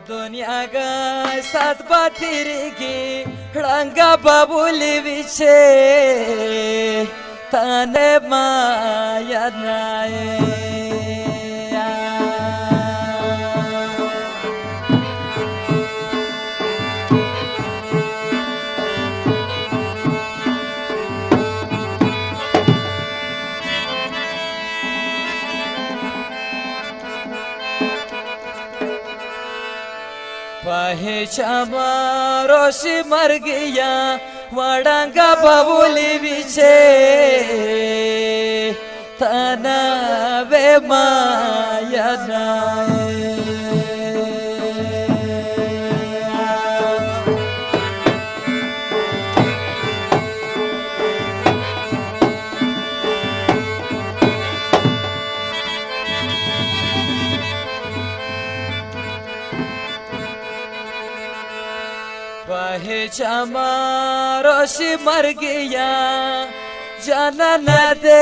दुनिया गए साथ बातिरगी रंगा बाबुली विचे तने माया नाए पहचामा रोशी मर गया वड़ंगा बबुली बिछे तना वे माया नाए पहचामा रोशी मर गया जाना न दे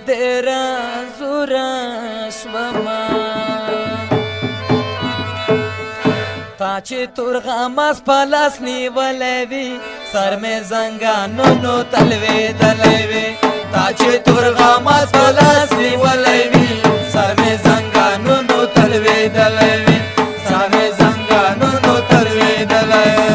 तेरा सुरा स्वमा ताचे तुरगामास पलास निवलेवी सर में जंगा नो तलवे दलेवे ताचे तुरगामास पलास निवलेवी सर में जंगा नो तलवे दलेवे सर में जंगा नो तलवे दलेवे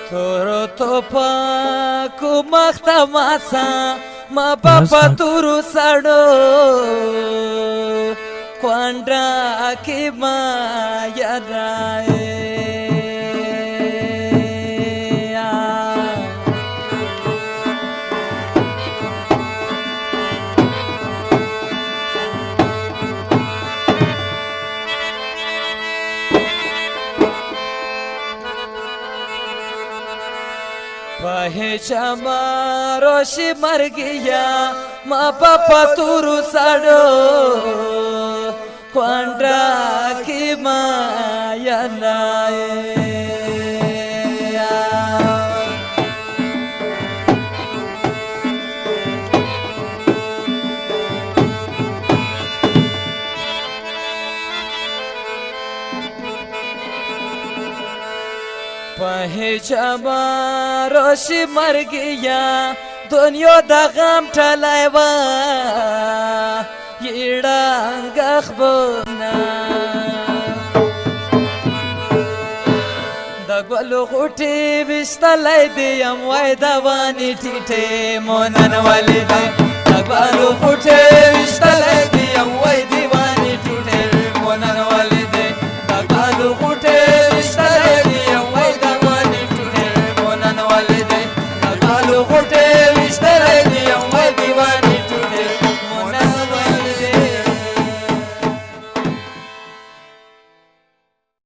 Toro topa ku makta masa ma papa turu sado kwandra ki maya rae पहचामा रोशी मर गया माँ पापा तुरु साडो क्वांड्रा की माया नाए पहचामा रोशी मर गया दुनिया दा गम ठलायवा यिड़ांग अखबोना दगवलो खुटी बिस्तलाई दियम वाई दवानी ठीठे मोनन वाली दे दगवलो खुटी बिस्तलाई दियम वाई दीवानी ठीठे मोनन वाली